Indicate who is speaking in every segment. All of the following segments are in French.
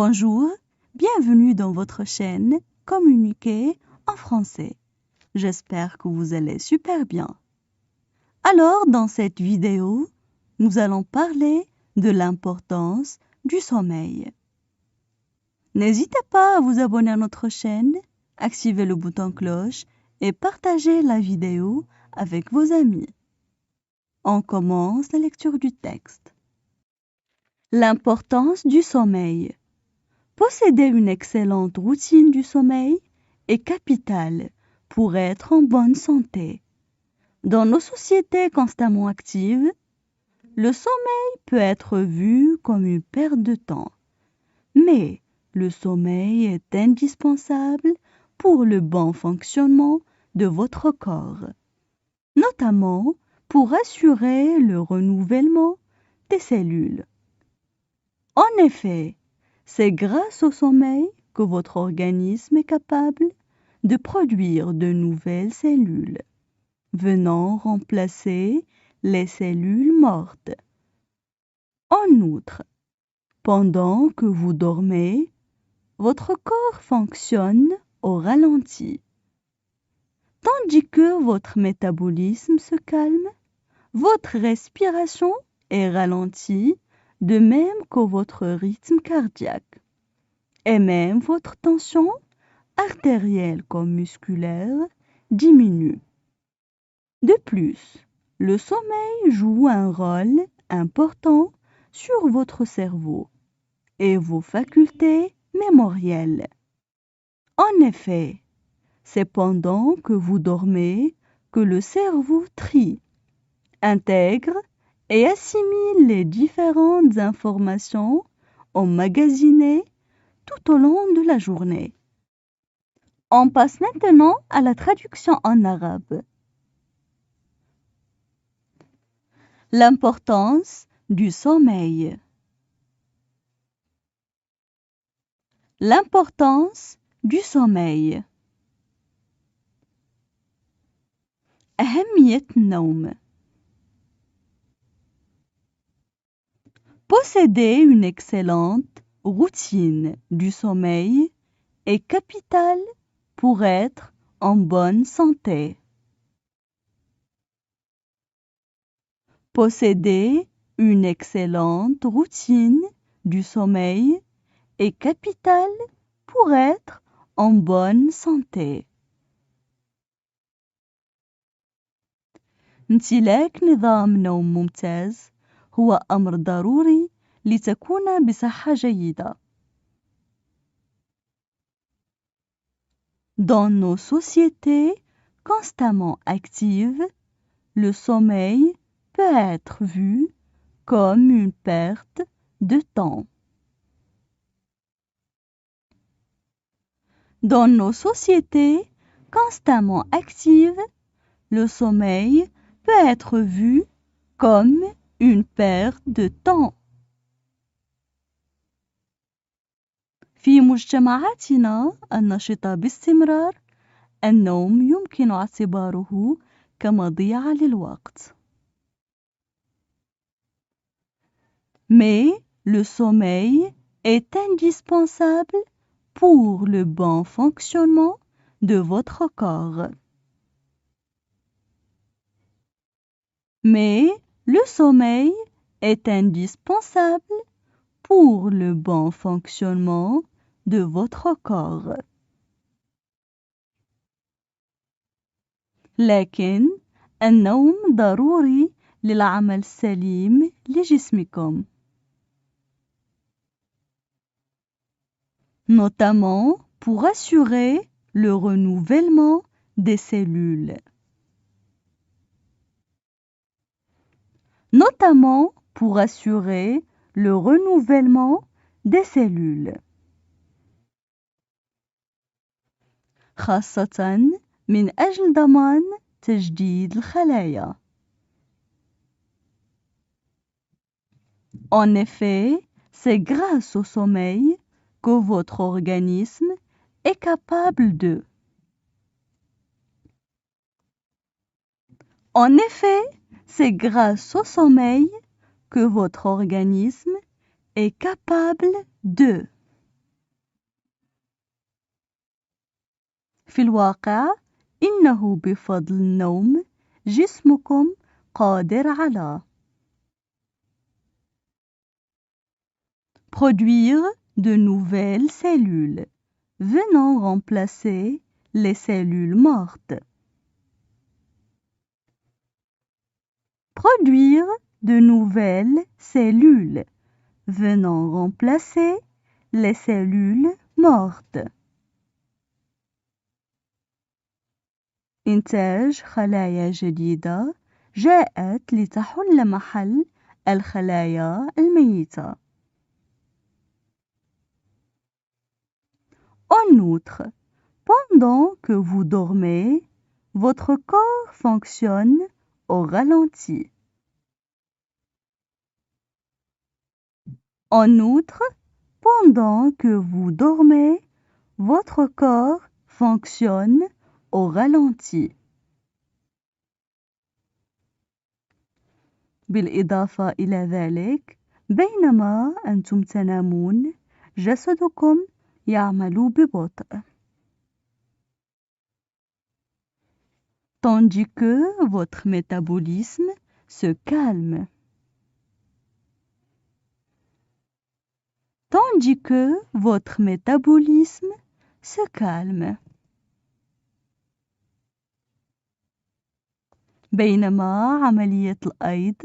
Speaker 1: Bonjour, bienvenue dans votre chaîne Communiquer en français. J'espère que vous allez super bien. Alors, dans cette vidéo, nous allons parler de l'importance du sommeil. N'hésitez pas à vous abonner à notre chaîne, activer le bouton cloche et partager la vidéo avec vos amis. On commence la lecture du texte. L'importance du sommeil. Posséder une excellente routine du sommeil est capital pour être en bonne santé. Dans nos sociétés constamment actives, le sommeil peut être vu comme une perte de temps. Mais le sommeil est indispensable pour le bon fonctionnement de votre corps, notamment pour assurer le renouvellement des cellules. En effet, c'est grâce au sommeil que votre organisme est capable de produire de nouvelles cellules, venant remplacer les cellules mortes. En outre, pendant que vous dormez, votre corps fonctionne au ralenti. Tandis que votre métabolisme se calme, votre respiration est ralentie, de même que votre rythme cardiaque, et même votre tension artérielle comme musculaire diminue. De plus, le sommeil joue un rôle important sur votre cerveau et vos facultés mémorielles. En effet, c'est pendant que vous dormez que le cerveau trie, intègre et assimile les différentes informations emmagasinées tout au long de la journée. On passe maintenant à la traduction en arabe. L'importance du sommeil. L'importance du sommeil. أهمية النوم. Posséder une excellente routine du sommeil est capital pour être en bonne santé. Posséder une excellente routine du sommeil est capital pour être en bonne santé. امتلاك نظام نوم ممتاز هو أمر ضروري لتكون بصحة جيدة. Dans nos sociétés constamment actives, le sommeil peut être vu comme une perte de temps. Dans nos sociétés constamment actives, le sommeil peut être vu comme une perte de temps. في مجتمعاتنا النشطة باستمرار، النوم يمكن اعتباره كمضيعة للوقت. Mais le sommeil est indispensable pour le bon fonctionnement de votre corps. Mais le sommeil est indispensable pour le bon fonctionnement de votre corps. لكن النوم ضروري للعمل السليم لجسمكم. Notamment pour assurer le renouvellement des cellules. Notamment pour assurer le renouvellement des cellules. خاصة من أجل ضمان تجديد الخلايا. En effet, c'est grâce au sommeil que votre organisme est capable de. En effet, c'est grâce au sommeil que votre organisme est capable de. في الواقع إنه بفضل النوم جسمكم قادر على produire de nouvelles cellules venant remplacer les cellules mortes. Produire de nouvelles cellules venant remplacer les cellules mortes. إنتاج خلايا جديدة جاءت لتحل محل الخلايا الميتة. En outre, pendant que vous dormez, votre corps fonctionne au ralenti. En outre, pendant que vous dormez, votre corps fonctionne au ralenti. بالإضافة إلى ذلك، بينما أنتم تنامون، جسدكم يعمل ببطء. Tandis que votre métabolisme se calme. Tandis que votre métabolisme se calme. بينما عملية الأيض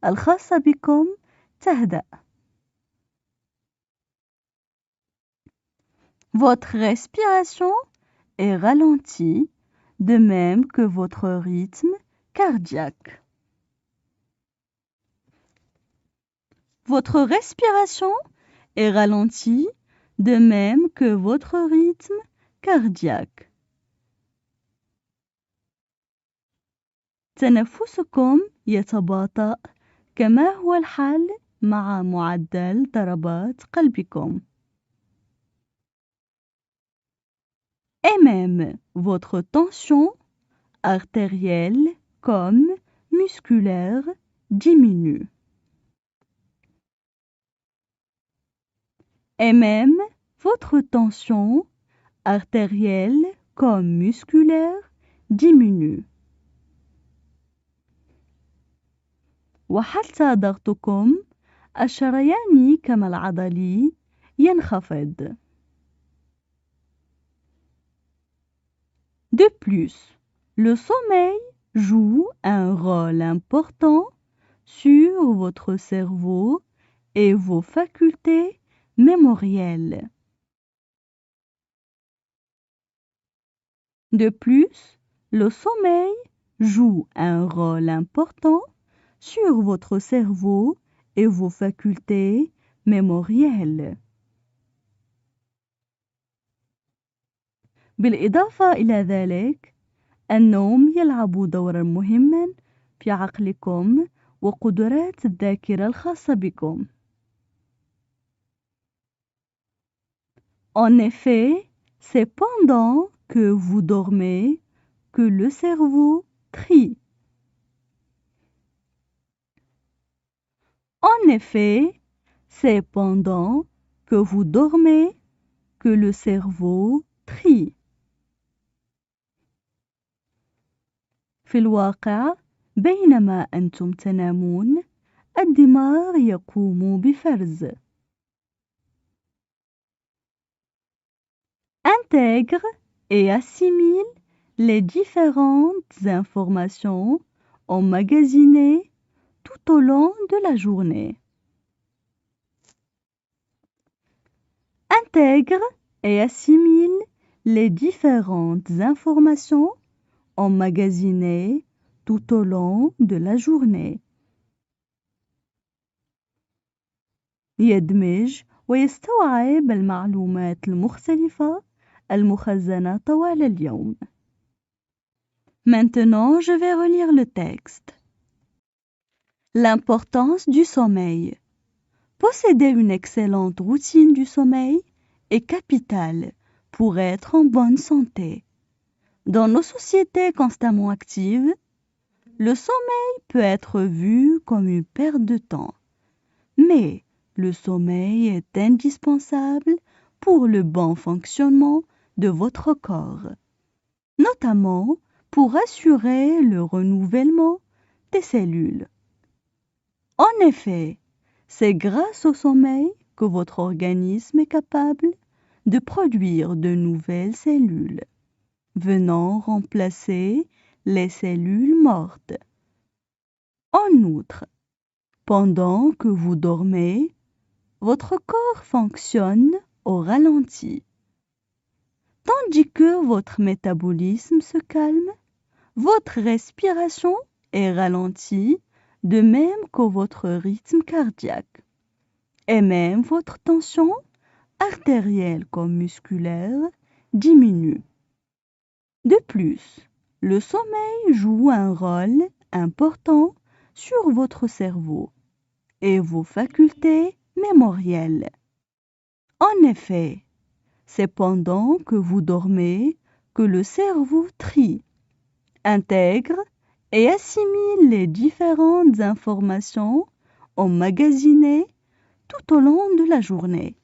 Speaker 1: الخاصة بكم تهدأ. Votre respiration est ralentie, de même que votre rythme cardiaque. Votre respiration est ralentie, de même que votre rythme cardiaque. تنفسكم يتباطأ كما هو الحال مع معدل ضربات قلبكم. Et même votre tension artérielle comme musculaire diminue. Et même votre tension artérielle comme musculaire diminue. وحتى ضغطكم الشرياني كما العضلي ينخفض. De plus, le sommeil joue un rôle important sur votre cerveau et vos facultés mémorielles. De plus, le sommeil joue un rôle important sur votre cerveau et vos facultés mémorielles. بالإضافة إلى ذلك، النوم يلعب دورا مهما في عقلكم وقدرات الذاكرة الخاصة بكم. En effet, c'est pendant que vous dormez que le cerveau trie. En effet, c'est pendant que vous dormez que le cerveau trie. في الواقع، بينما أنتم تنامون، الدماغ يقوم بفرز. Intègre et assimile les différentes informations emmagasinées tout au long de la journée. Intègre et assimile les différentes informations emmagasinées tout au long de la journée. يدمج ويستوعب المعلومات المختلفة المخزنة طوال اليوم. Maintenant, je vais relire le texte. L'importance du sommeil. Posséder une excellente routine du sommeil est capital pour être en bonne santé. Dans nos sociétés constamment actives, le sommeil peut être vu comme une perte de temps. Mais le sommeil est indispensable pour le bon fonctionnement de votre corps. notamment pour assurer le renouvellement des cellules. En effet, c'est grâce au sommeil que votre organisme est capable de produire de nouvelles cellules, venant remplacer les cellules mortes. En outre, pendant que vous dormez, votre corps fonctionne au ralenti. Tandis que votre métabolisme se calme, votre respiration est ralentie, de même que votre rythme cardiaque, et même votre tension artérielle comme musculaire diminue. De plus, le sommeil joue un rôle important sur votre cerveau et vos facultés mémorielles. En effet, c'est pendant que vous dormez que le cerveau trie, intègre et assimile les différentes informations emmagasinées tout au long de la journée.